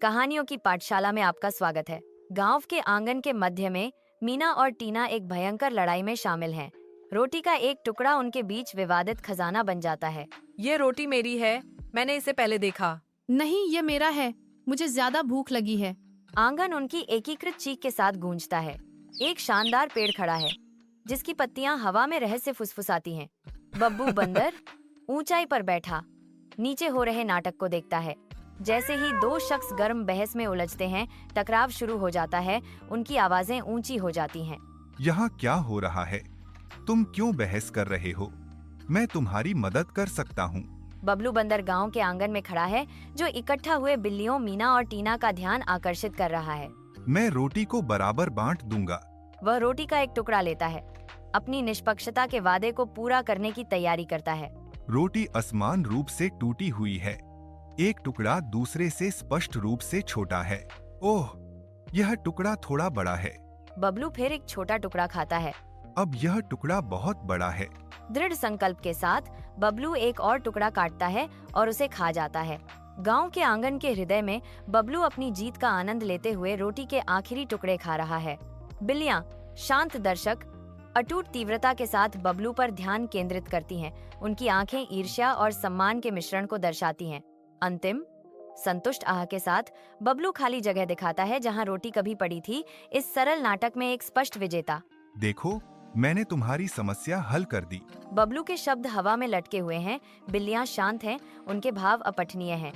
कहानियों की पाठशाला में आपका स्वागत है। गांव के आंगन के मध्य में मीना और टीना एक भयंकर लड़ाई में शामिल हैं। रोटी का एक टुकड़ा उनके बीच विवादित खजाना बन जाता है। ये रोटी मेरी है, मैंने इसे पहले देखा। नहीं, ये मेरा है। मुझे ज्यादा भूख लगी है। आंगन उनकी एकीकृत चीख के साथ गूंजता है। एक शानदार पेड़ खड़ा है जिसकी पत्तियां हवा में रहस्य फुसफुसाती हैं। बब्बू बंदर ऊंचाई पर बैठा नीचे हो रहे नाटक को देखता है। जैसे ही दो शख्स गर्म बहस में उलझते हैं, टकराव शुरू हो जाता है। उनकी आवाजें ऊंची हो जाती हैं। यहाँ क्या हो रहा है? तुम क्यों बहस कर रहे हो? मैं तुम्हारी मदद कर सकता हूँ। बबलू बंदर गांव के आंगन में खड़ा है, जो इकट्ठा हुए बिल्लियों मीना और टीना का ध्यान आकर्षित कर रहा है। मैं रोटी को बराबर बांट दूंगा। वह रोटी का एक टुकड़ा लेता है, अपनी निष्पक्षता के वादे को पूरा करने की तैयारी करता है। रोटी असमान रूप से टूटी हुई है। एक टुकड़ा दूसरे से स्पष्ट रूप से छोटा है। ओह, यह टुकड़ा थोड़ा बड़ा है। बबलू फिर एक छोटा टुकड़ा खाता है। अब यह टुकड़ा बहुत बड़ा है। दृढ़ संकल्प के साथ बबलू एक और टुकड़ा काटता है और उसे खा जाता है। गांव के आंगन के हृदय में बबलू अपनी जीत का आनंद लेते हुए रोटी के आखिरी टुकड़े खा रहा है। बिल्लियां, शांत दर्शक, अटूट तीव्रता के साथ बबलू पर ध्यान केंद्रित करती हैं। उनकी आंखें ईर्ष्या और सम्मान के मिश्रण को दर्शाती हैं। अंतिम संतुष्ट आह के साथ बबलू खाली जगह दिखाता है जहां रोटी कभी पड़ी थी। इस सरल नाटक में एक स्पष्ट विजेता। देखो, मैंने तुम्हारी समस्या हल कर दी। बबलू के शब्द हवा में लटके हुए हैं। बिल्लियां शांत हैं, उनके भाव अपठनीय हैं।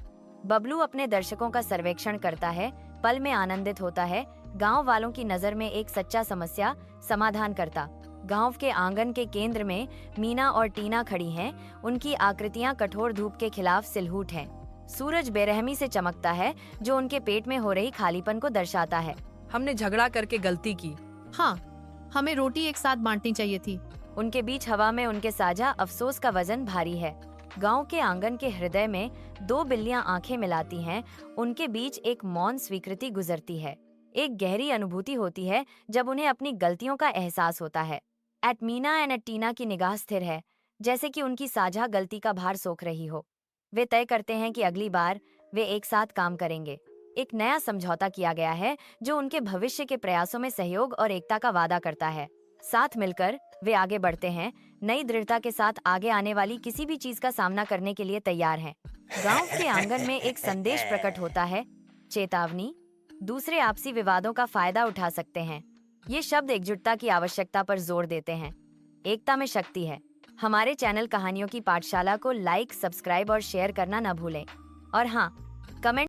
बबलू अपने दर्शकों का सर्वेक्षण करता है, पल में आनंदित होता है। गांव वालों की नजर में एक सच्चा समस्या समाधान करता। गांव के आंगन के केंद्र में मीना और टीना खड़ी हैं। उनकी आकृतियां कठोर धूप के खिलाफ सिलहूट हैं। सूरज बेरहमी से चमकता है, जो उनके पेट में हो रही खालीपन को दर्शाता है। हमने झगड़ा करके गलती की। हाँ, हमें रोटी एक साथ बांटनी चाहिए थी। उनके बीच हवा में उनके साझा अफसोस का वजन भारी है। गांव के आंगन के हृदय में दो बिल्लियां आंखें मिलाती हैं। उनके बीच एक मौन स्वीकृति गुजरती है। एक गहरी अनुभूति होती है जब उन्हें अपनी गलतियों का एहसास होता है। एट मीना एंड एट टीना की निगाह स्थिर है, जैसे कि उनकी साझा गलती का भार सोख रही हो। वे तय करते हैं कि अगली बार वे एक साथ काम करेंगे। एक नया समझौता किया गया है जो उनके भविष्य के प्रयासों में सहयोग और एकता का वादा करता है। साथ मिलकर वे आगे बढ़ते हैं, नई दृढ़ता के साथ आगे आने वाली किसी भी चीज का सामना करने के लिए तैयार हैं। गांव के आंगन में एक संदेश प्रकट होता है, चेतावनी, दूसरे आपसी विवादों का फायदा उठा सकते हैं। ये शब्द एकजुटता की आवश्यकता पर जोर देते हैं। एकता में शक्ति है। हमारे चैनल कहानियों की पाठशाला को लाइक, सब्सक्राइब और शेयर करना न भूलें। और हाँ, कमेंट